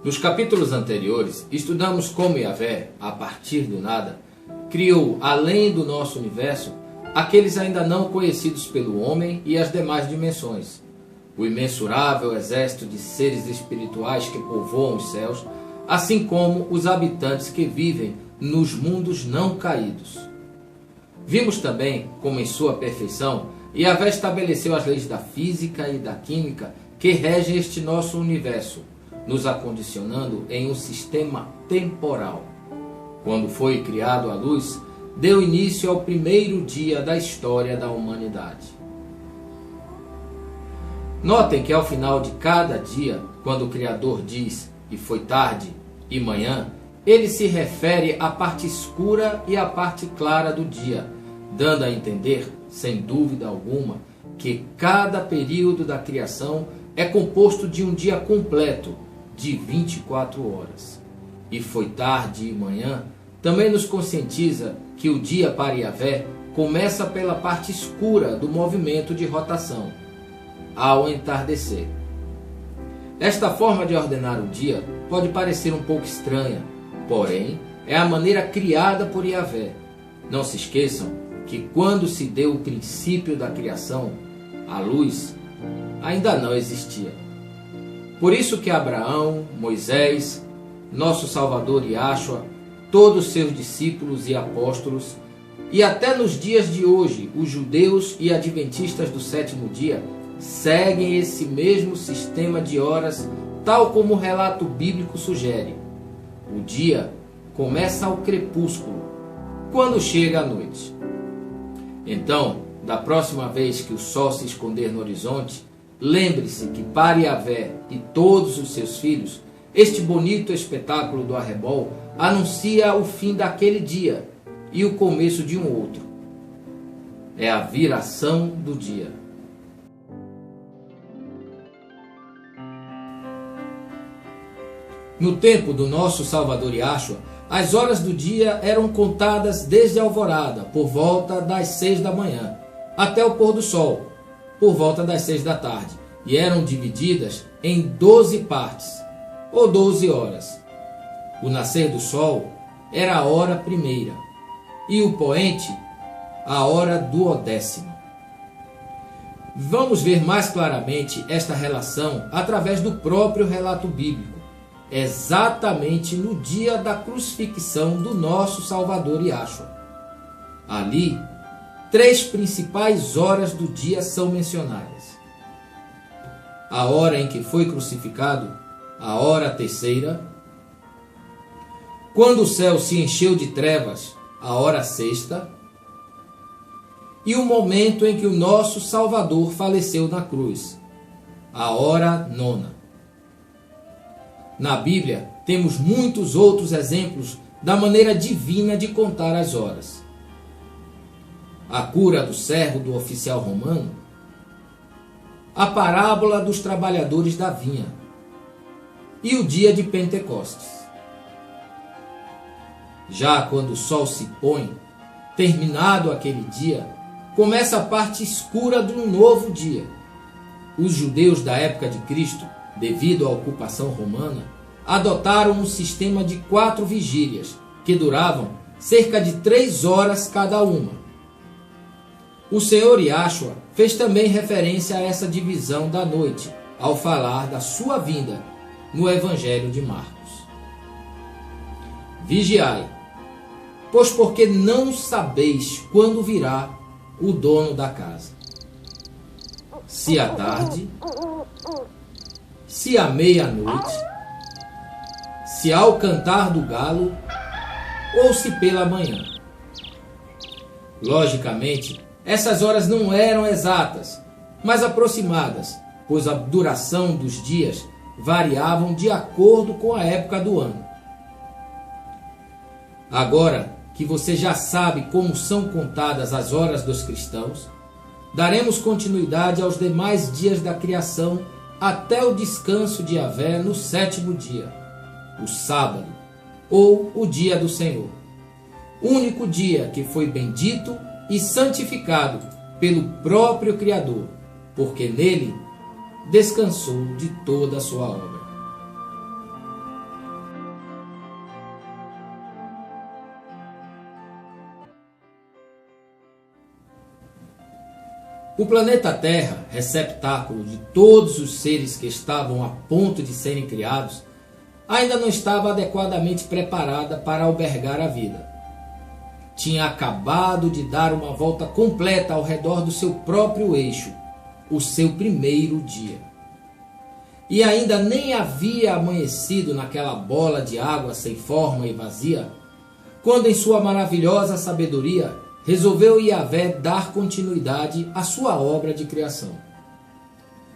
Nos capítulos anteriores, estudamos como Yahvé, a partir do nada, criou, além do nosso universo, aqueles ainda não conhecidos pelo homem e as demais dimensões, o imensurável exército de seres espirituais que povoam os céus, assim como os habitantes que vivem nos mundos não caídos. Vimos também como, em sua perfeição, Yahvé estabeleceu as leis da física e da química que regem este nosso universo, nos acondicionando em um sistema temporal. Quando foi criado a luz, deu início ao primeiro dia da história da humanidade. Notem que ao final de cada dia, quando o Criador diz "e foi tarde" e "manhã", ele se refere à parte escura e à parte clara do dia, dando a entender, sem dúvida alguma, que cada período da criação é composto de um dia completo, de 24 horas. E foi tarde e manhã também nos conscientiza que o dia para Yahvé começa pela parte escura do movimento de rotação, ao entardecer. Esta forma de ordenar o dia pode parecer um pouco estranha, porém é a maneira criada por Yahvé. Não se esqueçam que quando se deu o princípio da criação, a luz ainda não existia. Por isso que Abraão, Moisés, nosso Salvador Yahshua, todos seus discípulos e apóstolos, e até nos dias de hoje, os judeus e adventistas do sétimo dia, seguem esse mesmo sistema de horas, tal como o relato bíblico sugere. O dia começa ao crepúsculo, quando chega a noite. Então, da próxima vez que o sol se esconder no horizonte, lembre-se que para Yahvé e todos os seus filhos, este bonito espetáculo do arrebol anuncia o fim daquele dia e o começo de um outro. É a viração do dia. No tempo do nosso Salvador Yahshua, as horas do dia eram contadas desde a alvorada, por volta das 6 da manhã, até o pôr do sol, por volta das 6 da tarde, e eram divididas em 12 partes, ou 12 horas. O nascer do sol era a hora primeira, e o poente, a hora duodécima. Vamos ver mais claramente esta relação através do próprio relato bíblico, exatamente no dia da crucifixão do nosso Salvador Yahshua. Ali, 3 principais horas do dia são mencionadas: a hora em que foi crucificado, a hora terceira; quando o céu se encheu de trevas, a hora sexta; e o momento em que o nosso Salvador faleceu na cruz, a hora nona. Na Bíblia, temos muitos outros exemplos da maneira divina de contar as horas. A cura do servo do oficial romano, a parábola dos trabalhadores da vinha e o dia de Pentecostes. Já quando o sol se põe, terminado aquele dia, começa a parte escura de um novo dia. Os judeus da época de Cristo, devido à ocupação romana, adotaram um sistema de 4 vigílias, que duravam cerca de 3 horas cada uma. O Senhor Yahshua fez também referência a essa divisão da noite, ao falar da sua vinda no Evangelho de Marcos. Vigiai, pois porque não sabeis quando virá o dono da casa. Se à tarde, se à meia-noite, se ao cantar do galo, ou se pela manhã. Logicamente, essas horas não eram exatas, mas aproximadas, pois a duração dos dias variavam de acordo com a época do ano. Agora que você já sabe como são contadas as horas dos cristãos, daremos continuidade aos demais dias da criação até o descanso de Yahvé no 7º dia, o sábado, ou o dia do Senhor, único dia que foi bendito e santificado pelo próprio Criador, porque nele descansou de toda a sua obra. O planeta Terra, receptáculo de todos os seres que estavam a ponto de serem criados, ainda não estava adequadamente preparada para albergar a vida. Tinha acabado de dar uma volta completa ao redor do seu próprio eixo, o seu primeiro dia. E ainda nem havia amanhecido naquela bola de água sem forma e vazia, quando em sua maravilhosa sabedoria resolveu Yahvé dar continuidade à sua obra de criação.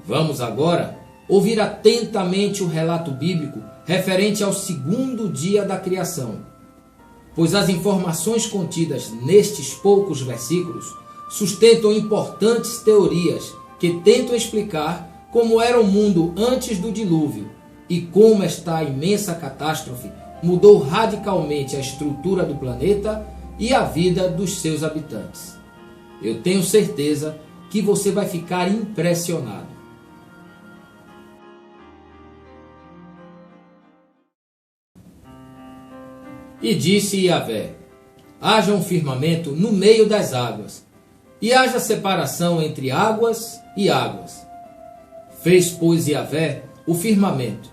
Vamos agora ouvir atentamente o relato bíblico referente ao segundo dia da criação, pois as informações contidas nestes poucos versículos sustentam importantes teorias que tentam explicar como era o mundo antes do dilúvio e como esta imensa catástrofe mudou radicalmente a estrutura do planeta e a vida dos seus habitantes. Eu tenho certeza que você vai ficar impressionado. E disse Yahvé: haja um firmamento no meio das águas, e haja separação entre águas e águas. Fez, pois, Yahvé o firmamento,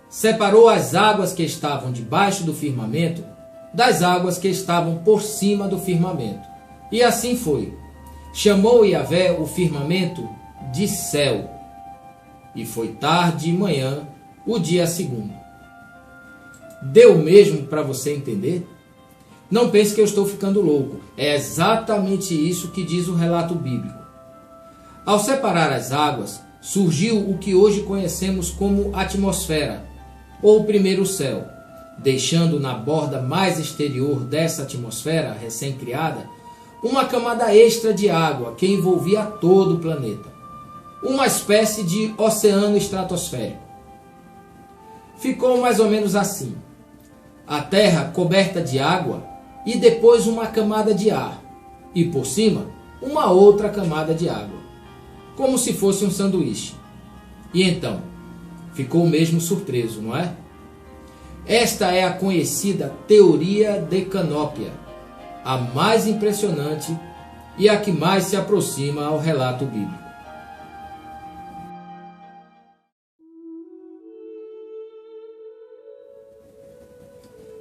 separou as águas que estavam debaixo do firmamento das águas que estavam por cima do firmamento. E assim foi. Chamou Yahvé o firmamento de céu. E foi tarde e manhã, o dia segundo. Deu mesmo para você entender? Não pense que eu estou ficando louco. É exatamente isso que diz o relato bíblico. Ao separar as águas, surgiu o que hoje conhecemos como atmosfera, ou primeiro céu, deixando na borda mais exterior dessa atmosfera recém-criada uma camada extra de água que envolvia todo o planeta, uma espécie de oceano estratosférico. Ficou mais ou menos assim: a Terra coberta de água e depois uma camada de ar, e por cima uma outra camada de água, como se fosse um sanduíche. E então, ficou mesmo surpreso, não é? Esta é a conhecida teoria de Canópia, a mais impressionante e a que mais se aproxima ao relato bíblico.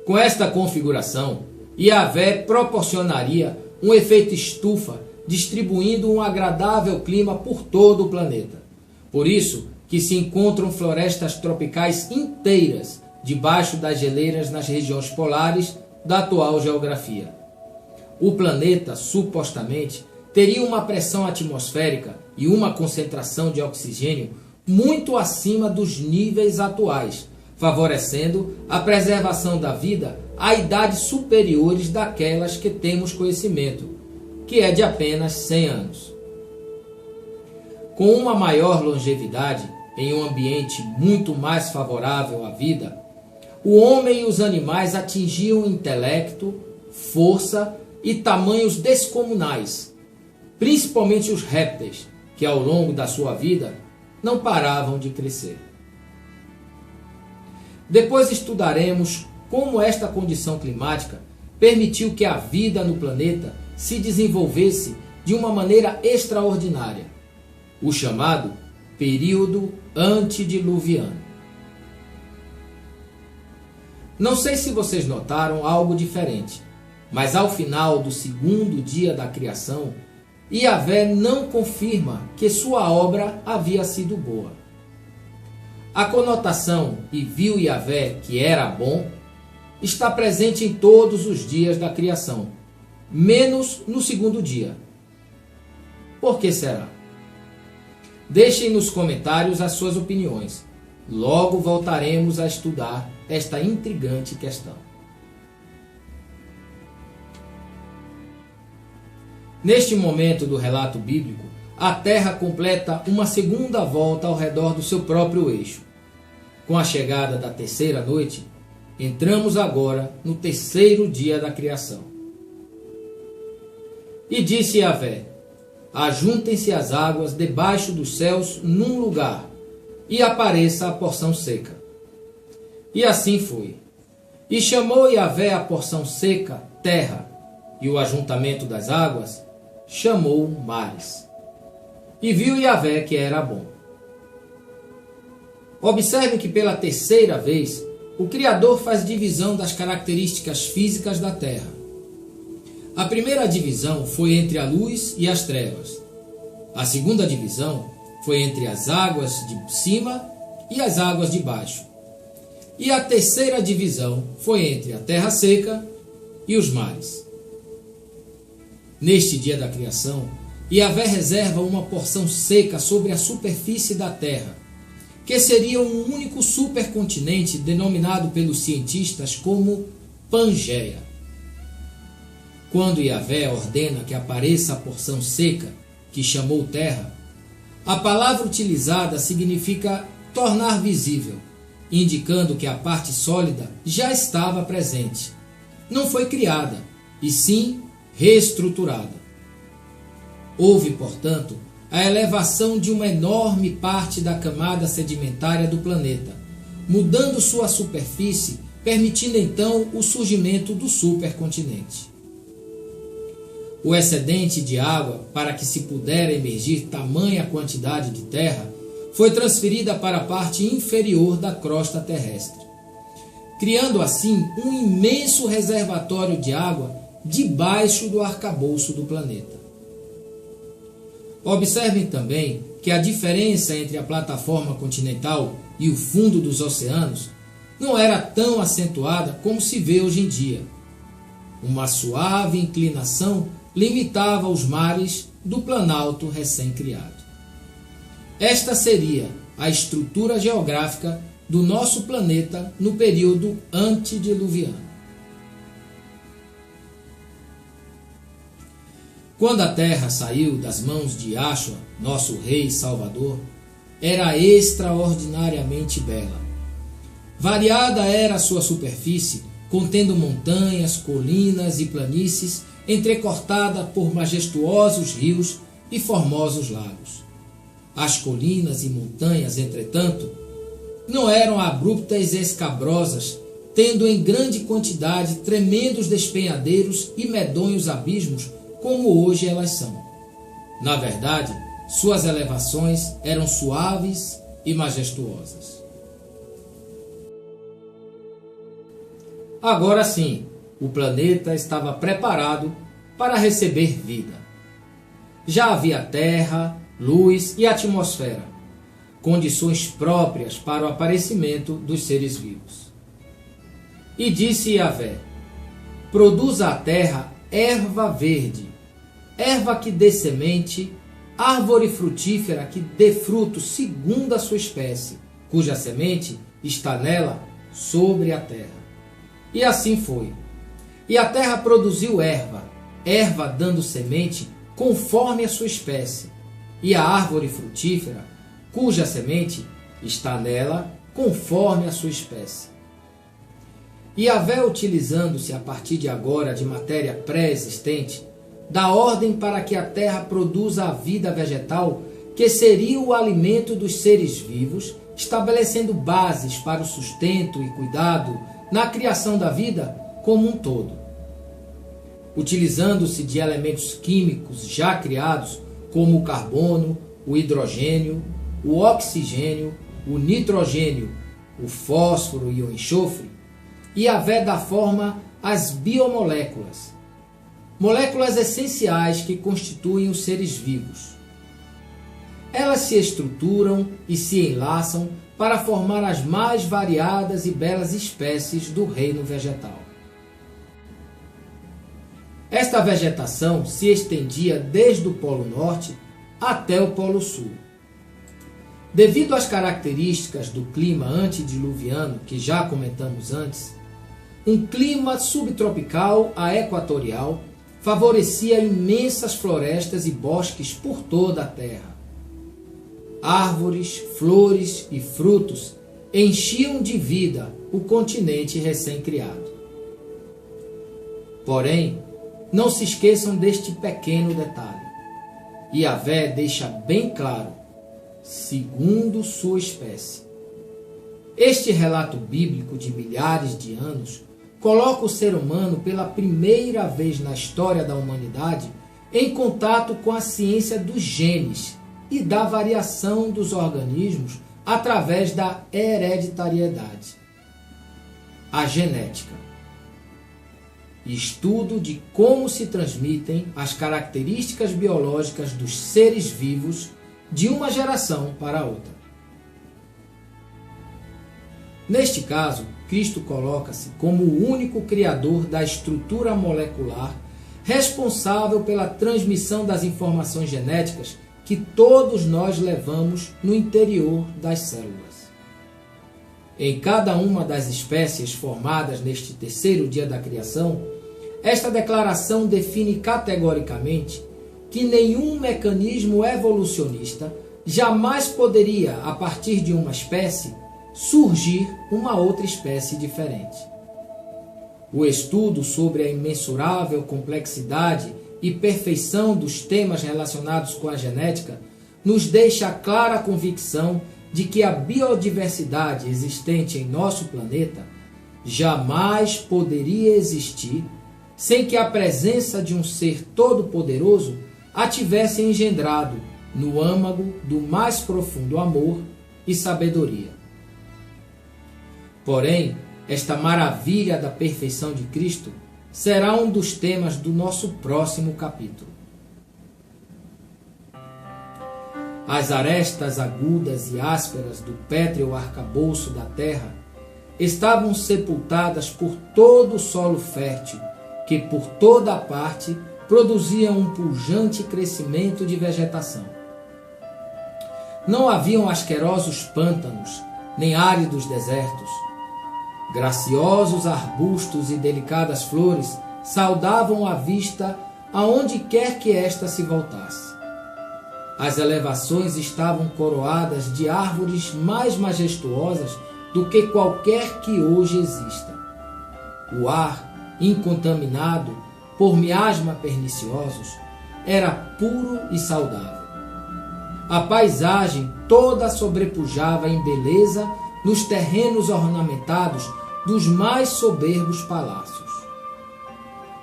Com esta configuração, Yahvé proporcionaria um efeito estufa, distribuindo um agradável clima por todo o planeta. Por isso que se encontram florestas tropicais inteiras debaixo das geleiras nas regiões polares da atual geografia. O planeta, supostamente, teria uma pressão atmosférica e uma concentração de oxigênio muito acima dos níveis atuais, favorecendo a preservação da vida a idades superiores daquelas que temos conhecimento, que é de apenas 100 anos. Com uma maior longevidade, em um ambiente muito mais favorável à vida, o homem e os animais atingiam intelecto, força e tamanhos descomunais, principalmente os répteis, que ao longo da sua vida não paravam de crescer. Depois estudaremos como esta condição climática permitiu que a vida no planeta se desenvolvesse de uma maneira extraordinária, o chamado período antediluviano. Não sei se vocês notaram algo diferente, mas ao final do segundo dia da criação, Yahvé não confirma que sua obra havia sido boa. A conotação "e viu Yahvé que era bom" está presente em todos os dias da criação, menos no segundo dia. Por que será? Deixem nos comentários as suas opiniões. Logo voltaremos a estudar esta intrigante questão. Neste momento do relato bíblico, a Terra completa uma segunda volta ao redor do seu próprio eixo. Com a chegada da terceira noite, entramos agora no terceiro dia da criação. E disse Yahvé: ajuntem-se as águas debaixo dos céus num lugar, e apareça a porção seca. E assim foi. E chamou Yahvé a porção seca terra, e o ajuntamento das águas chamou mares. E viu Yahvé que era bom. Observe que pela terceira vez, o Criador faz divisão das características físicas da terra. A primeira divisão foi entre a luz e as trevas. A segunda divisão foi entre as águas de cima e as águas de baixo. E a terceira divisão foi entre a terra seca e os mares. Neste dia da criação, Yahvé reserva uma porção seca sobre a superfície da terra, que seria um único supercontinente denominado pelos cientistas como Pangeia. Quando Yahvé ordena que apareça a porção seca, que chamou terra, a palavra utilizada significa tornar visível, indicando que a parte sólida já estava presente. Não foi criada, e sim reestruturada. Houve, portanto, a elevação de uma enorme parte da camada sedimentária do planeta, mudando sua superfície, permitindo então o surgimento do supercontinente. O excedente de água, para que se pudera emergir tamanha quantidade de terra, foi transferida para a parte inferior da crosta terrestre, criando assim um imenso reservatório de água debaixo do arcabouço do planeta. Observem também que a diferença entre a plataforma continental e o fundo dos oceanos não era tão acentuada como se vê hoje em dia. Uma suave inclinação limitava os mares do Planalto recém-criado. Esta seria a estrutura geográfica do nosso planeta no período antediluviano. Quando a terra saiu das mãos de Yahshua, nosso Rei e Salvador, era extraordinariamente bela. Variada era a sua superfície, contendo montanhas, colinas e planícies, entrecortada por majestuosos rios e formosos lagos. As colinas e montanhas, entretanto, não eram abruptas e escabrosas, tendo em grande quantidade tremendos despenhadeiros e medonhos abismos, como hoje elas são. Na verdade, suas elevações eram suaves e majestuosas. Agora sim, o planeta estava preparado para receber vida. Já havia terra, luz e atmosfera, condições próprias para o aparecimento dos seres vivos. E disse Yahvé: produza a terra erva verde, erva que dê semente, árvore frutífera que dê fruto segundo a sua espécie, cuja semente está nela sobre a terra. E assim foi. E a terra produziu erva, erva dando semente conforme a sua espécie, e a árvore frutífera, cuja semente está nela conforme a sua espécie. Yahvé, utilizando-se a partir de agora de matéria pré-existente, dá ordem para que a terra produza a vida vegetal, que seria o alimento dos seres vivos, estabelecendo bases para o sustento e cuidado na criação da vida como um todo. Utilizando-se de elementos químicos já criados, como o carbono, o hidrogênio, o oxigênio, o nitrogênio, o fósforo e o enxofre, Yahvé dá forma às biomoléculas, moléculas essenciais que constituem os seres vivos. Elas se estruturam e se enlaçam para formar as mais variadas e belas espécies do reino vegetal. Esta vegetação se estendia desde o Polo Norte até o Polo Sul. Devido às características do clima antediluviano que já comentamos antes, um clima subtropical a equatorial favorecia imensas florestas e bosques por toda a terra. Árvores, flores e frutos enchiam de vida o continente recém-criado. Porém, não se esqueçam deste pequeno detalhe. Yahvé deixa bem claro, segundo sua espécie. Este relato bíblico de milhares de anos coloca o ser humano pela primeira vez na história da humanidade em contato com a ciência dos genes, e da variação dos organismos através da hereditariedade. A genética. Estudo de como se transmitem as características biológicas dos seres vivos de uma geração para outra. Neste caso, Cristo coloca-se como o único criador da estrutura molecular responsável pela transmissão das informações genéticas que todos nós levamos no interior das células. Em cada uma das espécies formadas neste terceiro dia da criação, esta declaração define categoricamente que nenhum mecanismo evolucionista jamais poderia, a partir de uma espécie, surgir uma outra espécie diferente. O estudo sobre a imensurável complexidade e perfeição dos temas relacionados com a genética nos deixa a clara convicção de que a biodiversidade existente em nosso planeta jamais poderia existir sem que a presença de um ser todo-poderoso a tivesse engendrado no âmago do mais profundo amor e sabedoria. Porém, esta maravilha da perfeição de Cristo será um dos temas do nosso próximo capítulo. As arestas agudas e ásperas do pétreo arcabouço da terra estavam sepultadas por todo o solo fértil, que por toda a parte produzia um pujante crescimento de vegetação. Não haviam asquerosos pântanos, nem áridos desertos. Graciosos arbustos e delicadas flores saudavam a vista aonde quer que esta se voltasse. As elevações estavam coroadas de árvores mais majestuosas do que qualquer que hoje exista. O ar, incontaminado por miasma perniciosos, era puro e saudável. A paisagem toda sobrepujava em beleza nos terrenos ornamentados dos mais soberbos palácios.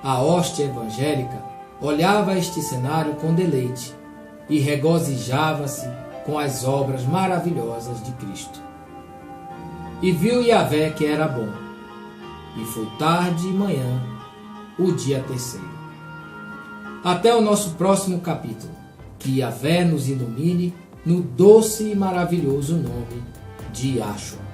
A hóstia evangélica olhava este cenário com deleite e regozijava-se com as obras maravilhosas de Cristo. E viu Yahvé que era bom, e foi tarde e manhã, o dia terceiro. Até o nosso próximo capítulo, que Yahvé nos ilumine no doce e maravilhoso nome de Yahshua.